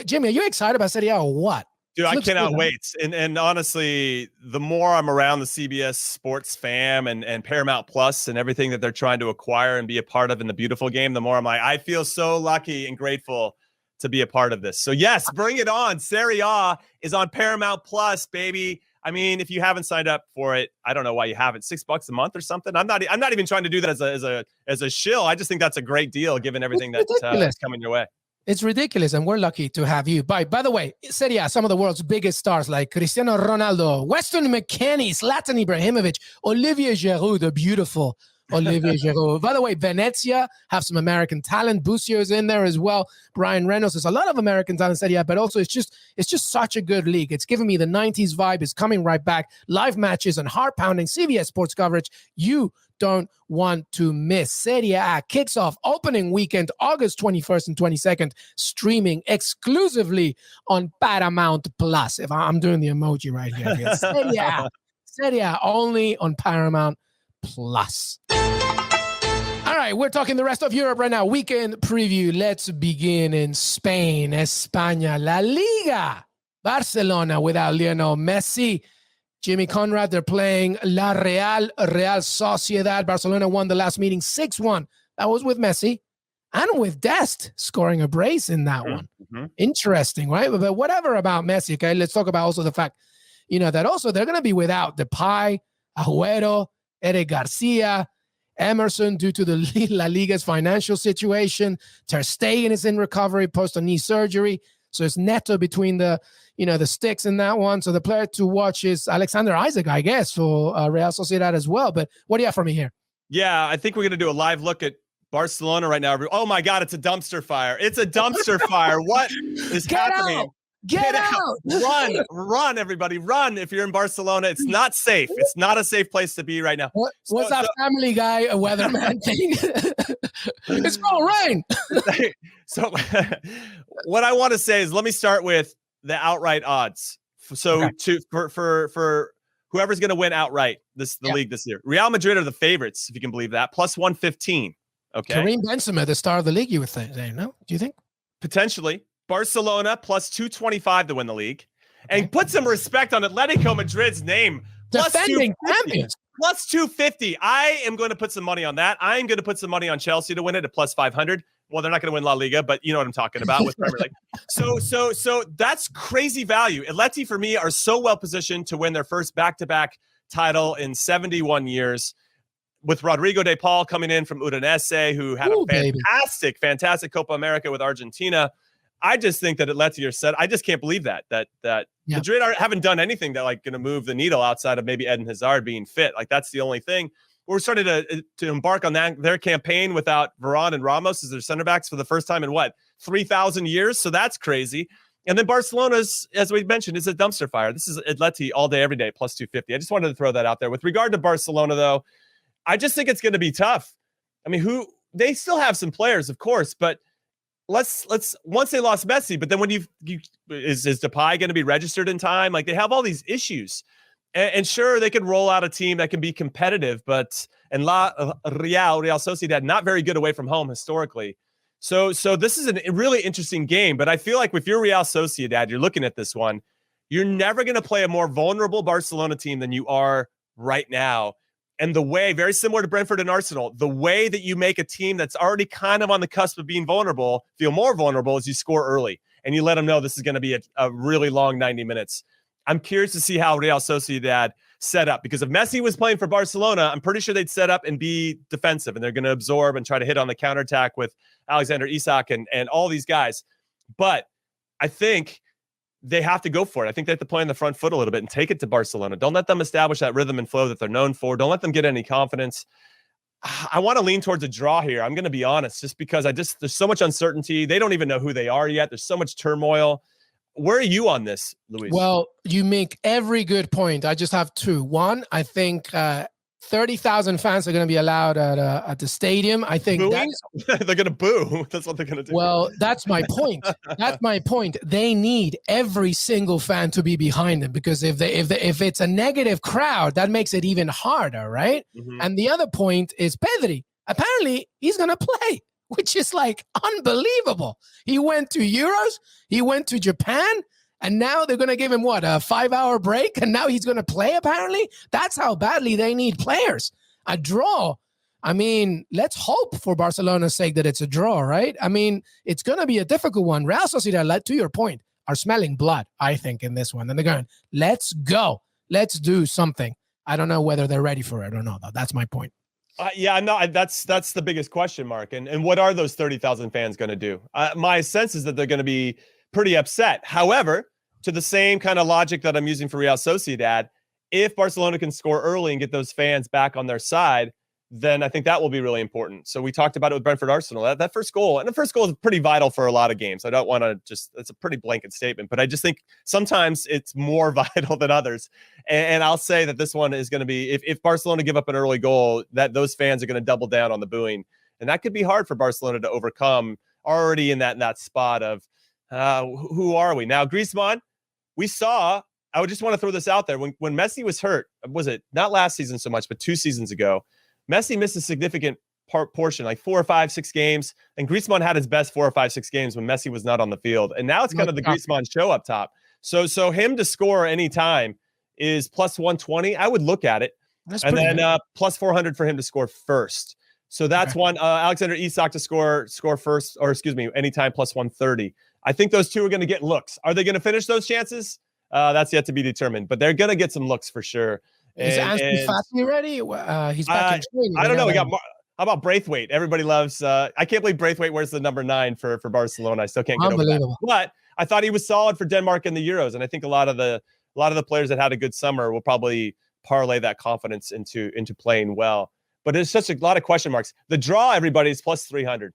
Jimmy, are you excited about Serie A or what? Dude, I cannot wait. And honestly, the more I'm around the CBS Sports fam and Paramount Plus and everything that they're trying to acquire and be a part of in the beautiful game, the more I'm like, I feel so lucky and grateful to be a part of this. So yes, bring it on. Serie A is on Paramount Plus, baby. I mean, if you haven't signed up for it, I don't know why you haven't. $6 a month or something. I'm not even trying to do that as a shill. I just think that's a great deal given everything that's coming your way. It's ridiculous, and we're lucky to have you. By the way, Serie A, some of the world's biggest stars like Cristiano Ronaldo, Weston McKennie, Zlatan Ibrahimovic, Olivier Giroud, the beautiful Olivier Giroud. By the way, Venezia have some American talent. Busio's in there as well. Brian Reynolds. There's a lot of American talent in Serie A, but also it's just such a good league. It's giving me the 90s vibe. It's coming right back. Live matches and heart-pounding CBS sports coverage. You don't want to miss. Serie A kicks off opening weekend, August 21st and 22nd, streaming exclusively on Paramount Plus. If I'm doing the emoji right here. Serie A only on Paramount Plus. All right, we're talking the rest of Europe right now. Weekend preview. Let's begin in Spain, España, La Liga. Barcelona without Lionel Messi. Jimmy Conrad, they're playing Real Sociedad. Barcelona won the last meeting 6-1. That was with Messi and with Dest scoring a brace in that one. Mm-hmm. Interesting, right? But whatever about Messi, okay, let's talk about also the fact that also they're going to be without Depay, Agüero, Eric Garcia, Emerson due to the La Liga's financial situation. Ter Stegen is in recovery post a knee surgery. So it's Neto between the sticks in that one. So the player to watch is Alexander Isaac, I guess, for Real Sociedad as well. But what do you have for me here? Yeah, I think we're going to do a live look at Barcelona right now. Oh my God, it's a dumpster fire. It's a dumpster fire. What is happening? Out. Get out. Run, everybody. Run if you're in Barcelona. It's not safe. It's not a safe place to be right now. What's that Family Guy, a weatherman thing? It's going to rain. So what I want to say is let me start with the outright odds. So for whoever's going to win outright the league this year. Real Madrid are the favorites, if you can believe that, plus 115. Okay. Karim Benzema, the star of the league, you would say, no? Do you think? Potentially. Barcelona plus 225 to win the league. And put some respect on Atletico Madrid's name. Defending champions. Plus 250. I am going to put some money on that. I am going to put some money on Chelsea to win it at plus 500. Well, they're not going to win La Liga, but you know what I'm talking about with Premier League. So that's crazy value. Atleti, for me, are so well positioned to win their first back-to-back title in 71 years. With Rodrigo de Paul coming in from Udinese, who had a fantastic Copa America with Argentina. I just think that Atleti are set. I just can't believe that Madrid haven't done anything that going to move the needle outside of maybe Eden Hazard being fit. That's the only thing. We're starting to embark on their campaign without Varane and Ramos as their center backs for the first time in 3,000 years. So that's crazy. And then Barcelona's, as we mentioned, is a dumpster fire. This is Atleti all day, every day, plus 250. I just wanted to throw that out there. With regard to Barcelona, though, I just think it's going to be tough. I mean, they still have some players, of course, but let's once they lost Messi, but then when is Depay going to be registered in time? They have all these issues. And sure, they could roll out a team that can be competitive, but Real Sociedad, not very good away from home historically. So this is a really interesting game, but I feel like if you're Real Sociedad, you're looking at this one, you're never going to play a more vulnerable Barcelona team than you are right now. And the way, very similar to Brentford and Arsenal, the way that you make a team that's already kind of on the cusp of being vulnerable feel more vulnerable is you score early and you let them know this is going to be a really long 90 minutes. I'm curious to see how Real Sociedad set up, because if Messi was playing for Barcelona, I'm pretty sure they'd set up and be defensive, and they're going to absorb and try to hit on the counterattack with Alexander Isak and all these guys. But I think they have to go for it. I think they have to play on the front foot a little bit and take it to Barcelona. Don't let them establish that rhythm and flow that they're known for. Don't let them get any confidence. I want to lean towards a draw here. I'm going to be honest, just because there's so much uncertainty. They don't even know who they are yet. There's so much turmoil. Where are you on this, Luis? Well, you make every good point. I just have two. One, I think 30,000 fans are going to be allowed at the stadium. I think they're going to boo. That's what they're going to do. Well, that's my point. That's my point. They need every single fan to be behind them, because if it's a negative crowd, that makes it even harder, right? Mm-hmm. And the other point is Pedri. Apparently, he's going to play, which is unbelievable. He went to Euros, he went to Japan, and now they're going to give him a 5-hour break, and now he's going to play, apparently? That's how badly they need players. A draw. I mean, let's hope for Barcelona's sake that it's a draw, right? I mean, it's going to be a difficult one. Real Sociedad, to your point, are smelling blood, I think, in this one. And they're going, let's go. Let's do something. I don't know whether they're ready for it or not, though. That's my point. That's the biggest question mark. And what are those 30,000 fans going to do? My sense is that they're going to be pretty upset. However, to the same kind of logic that I'm using for Real Sociedad, if Barcelona can score early and get those fans back on their side, then I think that will be really important. So we talked about it with Brentford Arsenal. That first goal, and the first goal is pretty vital for a lot of games. I don't want to it's a pretty blanket statement, but I just think sometimes it's more vital than others. And I'll say that this one is going to be, if Barcelona give up an early goal, that those fans are going to double down on the booing. And that could be hard for Barcelona to overcome, already in that spot of who are we? Now, Griezmann, we saw, I would just want to throw this out there. When Messi was hurt, was it not last season so much, but 2 seasons ago, Messi missed a significant portion, 4 or 5, 6 games. And Griezmann had his best 4 or 5, 6 games when Messi was not on the field. And now it's kind of the Griezmann show up top. So him to score any time is plus 120. I would look at it. And then plus 400 for him to score first. So that's one. Alexander Isak to score first, or anytime plus 130. I think those two are going to get looks. Are they going to finish those chances? That's yet to be determined, but they're going to get some looks for sure. Is Anthony Fati ready? He's back in training. I don't know. How about Braithwaite? Everybody loves. I can't believe Braithwaite wears the number 9 for Barcelona. I still can't get over that. But I thought he was solid for Denmark in the Euros, and I think a lot of the players that had a good summer will probably parlay that confidence into playing well. But there's such a lot of question marks. The draw, everybody, is plus 300.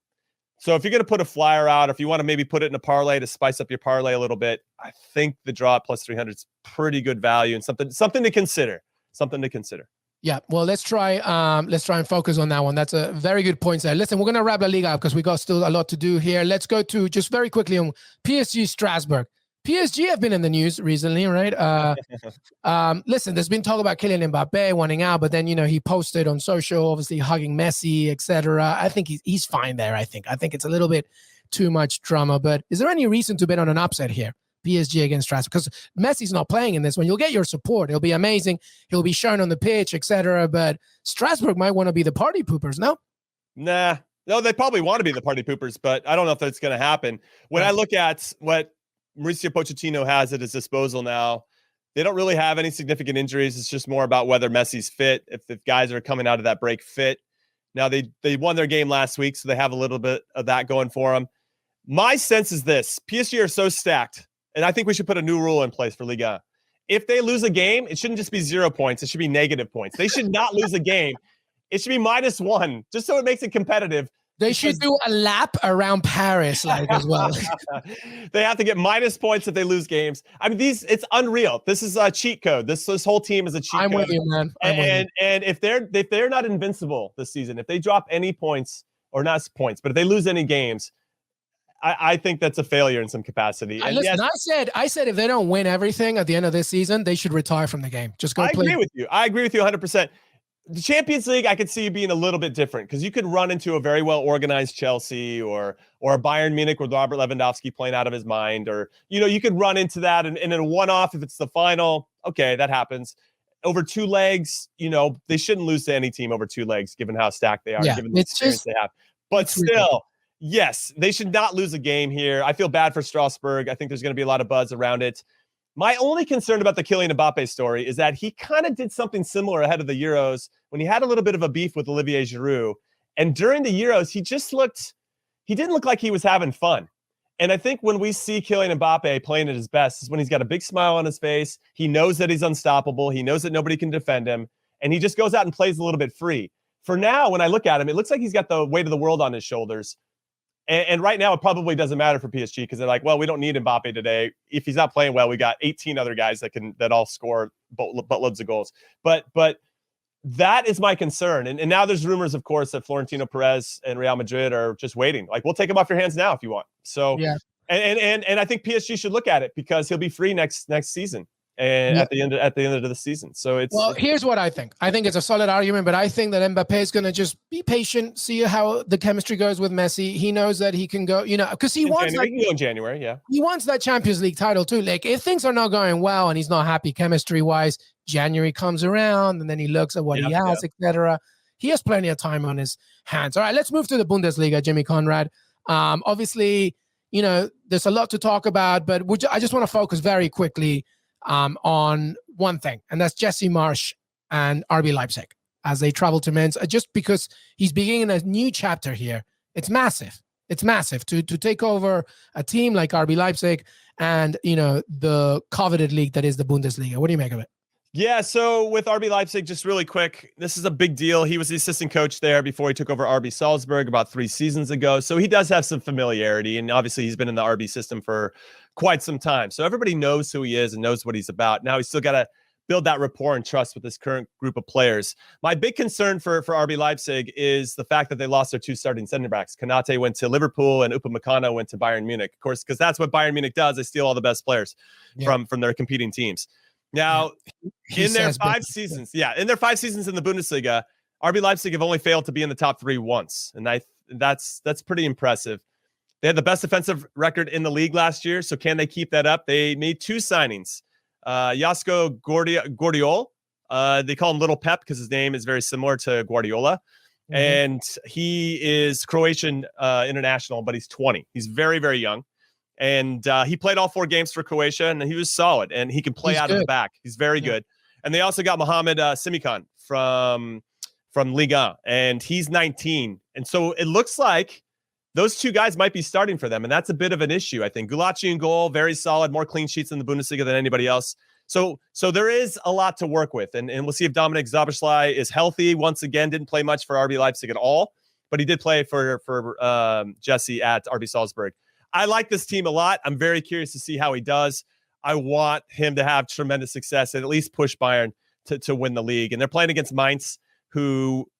So if you're going to put a flyer out, if you want to maybe put it in a parlay to spice up your parlay a little bit, I think the draw at plus 300 is pretty good value and something to consider. Something to consider. Yeah, well, let's try and focus on that one. That's a very good point there. Listen, we're going to wrap La Liga up because we got still a lot to do here. Let's go to just very quickly on PSG Strasbourg. PSG have been in the news recently, right? Listen, there's been talk about Kylian Mbappe wanting out, but then, he posted on social, obviously hugging Messi, etc. I think he's fine there, I think. I think it's a little bit too much drama, but is there any reason to bet on an upset here? PSG against Strasbourg, because Messi's not playing in this one. You'll get your support. It'll be amazing. He'll be shown on the pitch, etc. But Strasbourg might want to be the party poopers, no? Nah. No, they probably want to be the party poopers, but I don't know if that's going to happen. When I look at what Mauricio Pochettino has at his disposal now, they don't really have any significant injuries. It's just more about whether Messi's fit, if the guys are coming out of that break fit. Now, they won their game last week, so they have a little bit of that going for them. My sense is this. PSG are so stacked, and I think we should put a new rule in place for Liga. If they lose a game, it shouldn't just be 0 points. It should be negative points. They should not lose a game. It should be -1, just so it makes it competitive. They should do a lap around Paris as well. They have to get minus points if they lose games. I mean, it's unreal. This is a cheat code. This whole team is a cheat code. I'm with you, man. And if they're not invincible this season, if they drop any points, or not points, but if they lose any games, I think that's a failure in some capacity. And listen, I said if they don't win everything at the end of this season, they should retire from the game. Just go play. I agree with you 100%. The Champions League, I could see being a little bit different because you could run into a very well-organized Chelsea or a Bayern Munich with Robert Lewandowski playing out of his mind, or, you could run into that and in a one-off if it's the final. Okay, that happens. Over 2 legs, they shouldn't lose to any team over 2 legs, given how stacked they are, given the experience they have. But still, yes, they should not lose a game here. I feel bad for Strasbourg. I think there's going to be a lot of buzz around it. My only concern about the Kylian Mbappe story is that he kind of did something similar ahead of the Euros when he had a little bit of a beef with Olivier Giroud. And during the Euros, he didn't look like he was having fun. And I think when we see Kylian Mbappe playing at his best is when he's got a big smile on his face. He knows that he's unstoppable. He knows that nobody can defend him. And he just goes out and plays a little bit free. For now, when I look at him, it looks like he's got the weight of the world on his shoulders. And right now, it probably doesn't matter for PSG because they're like, well, we don't need Mbappe today. If he's not playing well, we got 18 other guys that all score buttloads of goals. But that is my concern. And now there's rumors, of course, that Florentino Perez and Real Madrid are just waiting. Like, we'll take him off your hands now if you want. So, yeah. And I think PSG should look at it because he'll be free next season. And at the end of the season. So here's what I think. I think it's a solid argument, but I think that Mbappe is going to just be patient, see how the chemistry goes with Messi. He knows that he can go, because he wants January, he can go in January, yeah. He wants that Champions League title too. Like, if things are not going well and he's not happy chemistry wise, January comes around and then he looks at what he has, etc. He has plenty of time on his hands. All right, let's move to the Bundesliga, Jimmy Conrad. Obviously, there's a lot to talk about, but I just want to focus very quickly on one thing, and that's Jesse Marsch and RB Leipzig as they travel to Mainz, just because he's beginning a new chapter here. It's massive. It's massive to take over a team like RB Leipzig and, the coveted league that is the Bundesliga. What do you make of it? Yeah, so with RB Leipzig, just really quick, this is a big deal. He was the assistant coach there before he took over RB Salzburg about 3 seasons ago. So he does have some familiarity, and obviously he's been in the RB system for quite some time. So everybody knows who he is and knows what he's about. Now he's still got to build that rapport and trust with this current group of players. My big concern for RB Leipzig is the fact that they lost their 2 starting center backs. Konate went to Liverpool and Upamecano went to Bayern Munich. Of course, because that's what Bayern Munich does. They steal all the best players from their competing teams. Now, in their 5 seasons in the Bundesliga, RB Leipzig have only failed to be in the top 3 once. And that's pretty impressive. They had the best defensive record in the league last year. So can they keep that up? They made 2 signings. Josko Gvardiol. They call him Little Pep because his name is very similar to Guardiola. Mm-hmm. And he is Croatian international, but he's 20. He's very, very young. And he played all 4 games for Croatia, and he was solid. And he can play out of the back. He's very good. And they also got Mohamed Simicon from Liga, and he's 19. And so it looks like those 2 guys might be starting for them, and that's a bit of an issue, I think. Gulaci in goal, very solid, more clean sheets in the Bundesliga than anybody else. So there is a lot to work with, and we'll see if Dominik Szoboszlai is healthy. Once again, didn't play much for RB Leipzig at all, but he did play for Jesse at RB Salzburg. I like this team a lot. I'm very curious to see how he does. I want him to have tremendous success and at least push Bayern to win the league. And they're playing against Mainz,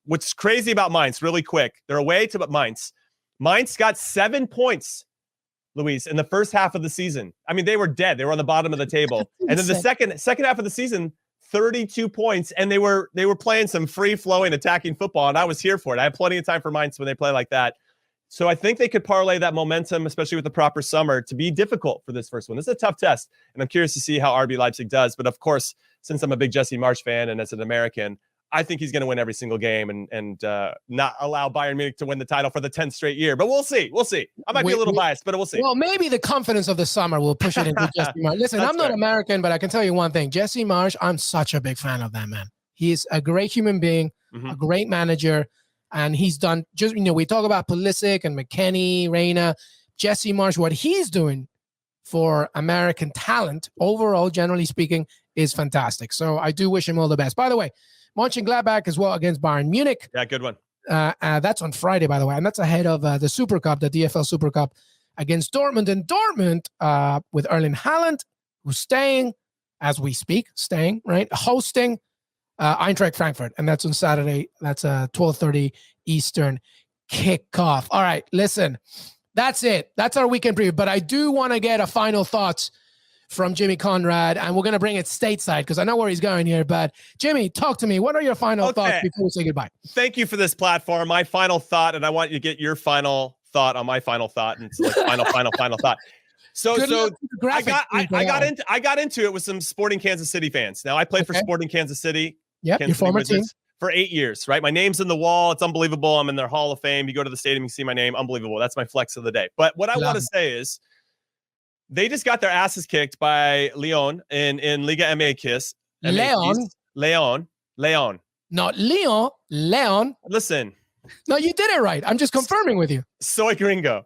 what's crazy about Mainz, really quick, they're away to Mainz. Mainz got 7 points, Luis, in the first half of the season. I mean, they were dead. They were on the bottom of the table. And then the second half of the season, 32 points, and they were playing some free-flowing attacking football, and I was here for it. I have plenty of time for Mainz when they play like that. So I think they could parlay that momentum, especially with the proper summer, to be difficult for this first one. This is a tough test, and I'm curious to see how RB Leipzig does. But, of course, since I'm a big Jesse Marsch fan and as an American, I think he's going to win every single game and not allow Bayern Munich to win the title for the 10th straight year. But we'll see. We'll see. I might be a little biased, but we'll see. Well, maybe the confidence of the summer will push it into Jesse Marsch. Listen, I'm not American, but I can tell you one thing. Jesse Marsch, I'm such a big fan of that man. He's a great human being, a great manager, and he's done just, we talk about Pulisic and McKennie, Reina, Jesse Marsch, what he's doing for American talent overall, generally speaking, is fantastic. So I do wish him all the best. By the way, Mönchengladbach as well against Bayern Munich. Yeah, good one. That's on Friday, by the way, and that's ahead of the Super Cup, the DFL Super Cup against Dortmund. And Dortmund with Erling Haaland, who's staying as we speak, hosting Eintracht Frankfurt, and that's on Saturday. That's 12:30 Eastern kickoff. All right, listen, that's it. That's our weekend preview. But I do want to get a final thoughts from Jimmy Conrad, and we're going to bring it stateside because I know where he's going here. But Jimmy, talk to me. What are your final thoughts before we say goodbye? Thank you for this platform. My final thought, and I want you to get your final thought on my final thought, and it's like final thought. So I got into it with some Sporting Kansas City fans. Now I played for Sporting Kansas City. Yeah, your former team. For 8 years, right? My name's in the wall. It's unbelievable. I'm in their Hall of Fame. You go to the stadium, you see my name. Unbelievable. That's my flex of the day. But what I want to say is, they just got their asses kicked by Lyon in Liga MX. Leon. Not Lyon. Leon. Listen. No, you did it right. I'm just confirming with you. Soy gringo.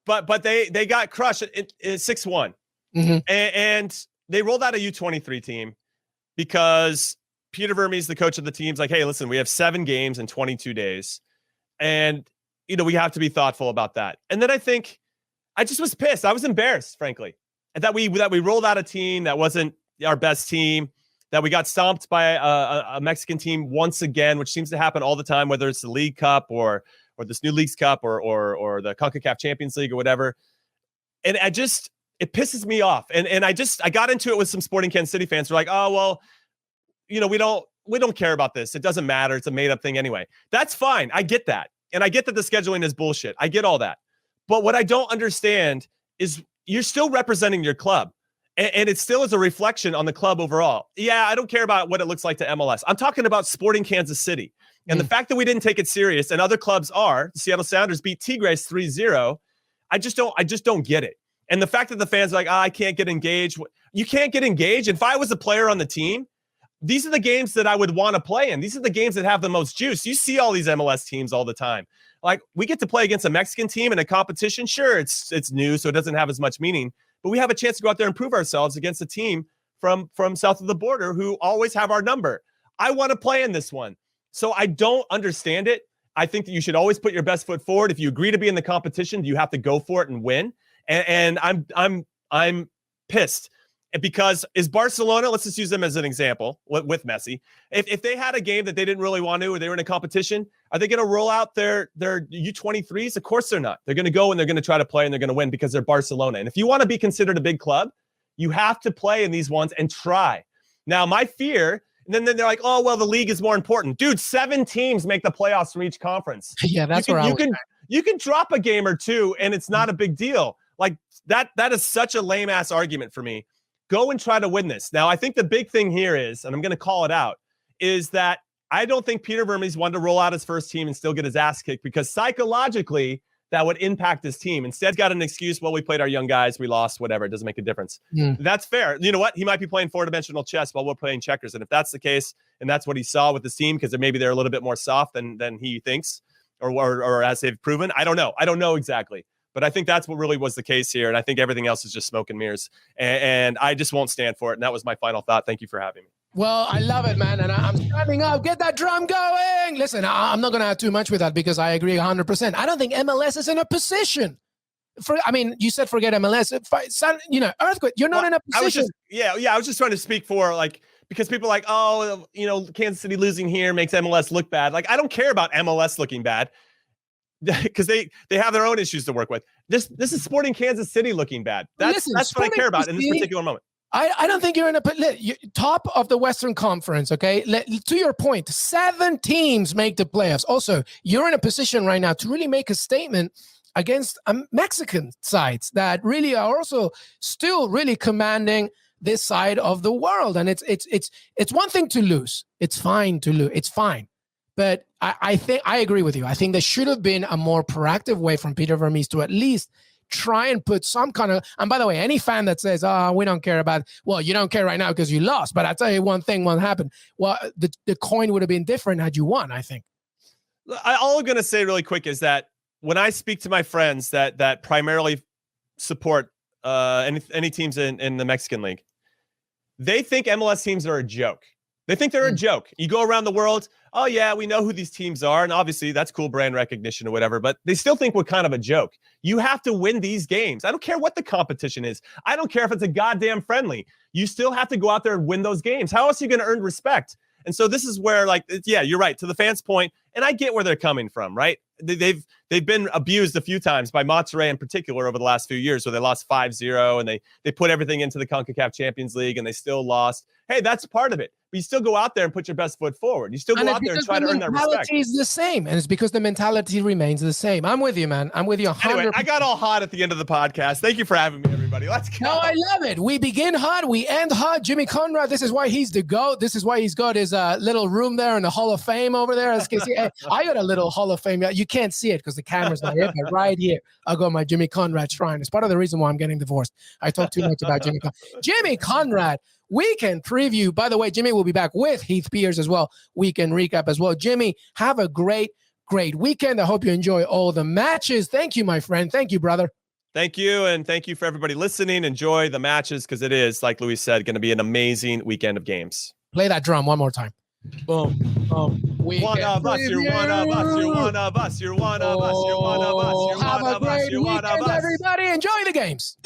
but they got crushed at 6-1. And they rolled out a U23 team because Peter Vermes, the coach of the team's like, hey, listen, we have 7 games in 22 days. And, we have to be thoughtful about that. And then I think I just was pissed. I was embarrassed, frankly, that we rolled out a team that wasn't our best team, that we got stomped by a Mexican team once again, which seems to happen all the time, whether it's the League Cup or this new Leagues Cup or the CONCACAF Champions League or whatever. And it pisses me off. And I got into it with some Sporting Kansas City fans who are like, oh, well, we don't care about this. It doesn't matter. It's a made up thing anyway. That's fine. I get that. And I get that the scheduling is bullshit. I get all that. But what I don't understand is you're still representing your club. And it still is a reflection on the club overall. Yeah, I don't care about what it looks like to MLS. I'm talking about Sporting Kansas City. And the fact that we didn't take it serious and other clubs are, the Seattle Sounders beat Tigres 3-0. I just don't get it. And the fact that the fans are like, I can't get engaged. You can't get engaged. If I was a player on the team, these are the games that I would want to play in. These are the games that have the most juice. You see all these MLS teams all the time. Like, we get to play against a Mexican team in a competition. Sure, it's new, so it doesn't have as much meaning. But we have a chance to go out there and prove ourselves against a team from south of the border who always have our number. I want to play in this one. So I don't understand it. I think that you should always put your best foot forward. If you agree to be in the competition, you have to go for it and win. And I'm pissed. Because is Barcelona, let's just use them as an example with Messi. If they had a game that they didn't really want to, or they were in a competition, are they going to roll out their U23s? Of course they're not. They're going to go and they're going to try to play and they're going to win because they're Barcelona. And if you want to be considered a big club, you have to play in these ones and try. Now, my fear, and then they're like, oh, well, the league is more important. Dude, 7 teams make the playoffs from each conference. Yeah, that's where you can drop a game or two and it's not a big deal. Like that is such a lame ass argument for me. Go and try to win this. Now, I think the big thing here is, and I'm going to call it out, is that I don't think Peter Vermes wanted to roll out his first team and still get his ass kicked because psychologically, that would impact his team. Instead, got an excuse. Well, we played our young guys. We lost, whatever. It doesn't make a difference. That's fair. You know what? He might be playing four-dimensional chess while we're playing checkers. And if that's the case, and that's what he saw with his team, because maybe they're a little bit more soft than he thinks, or as they've proven. I don't know. I don't know exactly. But I think that's what really was the case here. And I think everything else is just smoke and mirrors. And I just won't stand for it. And that was my final thought. Thank you for having me. Well, I love it, man. And I'm standing up. Get that drum going. Listen, I'm not going to add too much with that because I agree 100%. I don't think MLS is in a position. You said forget MLS. Earthquake, you're not in a position. I was just trying to speak for, because people are like, oh, Kansas City losing here makes MLS look bad. I don't care about MLS looking bad. Because they have their own issues to work with. This is Sporting Kansas City looking bad. That's what I care about in this particular moment. I don't think you're in a top of the Western Conference, okay? To your point, 7 teams make the playoffs. Also, you're in a position right now to really make a statement against Mexican sides that really are also still really commanding this side of the world. And it's one thing to lose. It's fine to lose. It's fine. But I think I agree with you. I think there should have been a more proactive way from Peter Vermes to at least try and put some kind of, and by the way, any fan that says, we don't care about, well, you don't care right now because you lost. But I'll tell you one thing, what happened. Well, the coin would have been different had you won, I think. All I'm going to say really quick is that when I speak to my friends that primarily support any teams in the Mexican League, they think MLS teams are a joke. They think they're a joke. You go around the world, oh, yeah, we know who these teams are. And obviously, that's cool brand recognition or whatever. But they still think we're kind of a joke. You have to win these games. I don't care what the competition is. I don't care if it's a goddamn friendly. You still have to go out there and win those games. How else are you going to earn respect? And so this is where, you're right. To the fans' point, and I get where they're coming from, right? They've been abused a few times by Monterrey in particular over the last few years where they lost 5-0 and they put everything into the CONCACAF Champions League and they still lost. Hey, that's part of it. But you still go out there and put your best foot forward. You still go out there and try to earn that respect. The mentality is the same, and it's because the mentality remains the same. I'm with you, man. I'm with you 100%. Anyway, I got all hot at the end of the podcast. Thank you for having me, everybody. Let's go. No, I love it. We begin hot. We end hot. Jimmy Conrad, this is why he's the GOAT. This is why he's got his little room there in the Hall of Fame over there. As you can see, I got a little Hall of Fame. You can't see it because the camera's not here, but right here, I got my Jimmy Conrad shrine. It's part of the reason why I'm getting divorced. I talk too much about Jimmy Conrad. Jimmy Conrad, weekend preview. By the way, Jimmy will be back with Heath Pierce as well. Weekend recap as well. Jimmy, have a great weekend. I hope you enjoy all the matches. Thank you, my friend. Thank you, brother. Thank you. And thank you for everybody listening. Enjoy the matches because it is, like Louis said, going to be an amazing weekend of games. Play that drum one more time. Boom. One of us, you're one of us, you're one of us, you're one of us, you're one of us, you're one of us, you're one of us. Everybody, enjoy the games.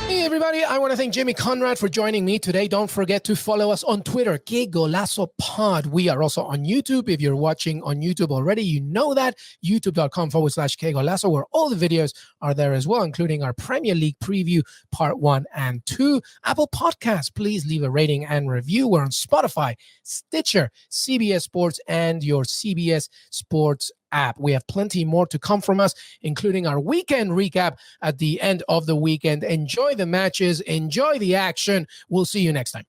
Hey, everybody. I want to thank Jimmy Conrad for joining me today. Don't forget to follow us on Twitter, Qué Golazo Pod. We are also on YouTube. If you're watching on YouTube already, you know that. YouTube.com/Qué Golazo, where all the videos are there as well, including our Premier League preview, part 1 and 2. Apple Podcasts, please leave a rating and review. We're on Spotify, Stitcher, CBS Sports, and your CBS Sports app. We have plenty more to come from us, including our weekend recap at the end of the weekend. Enjoy the matches. Enjoy the action. We'll see you next time.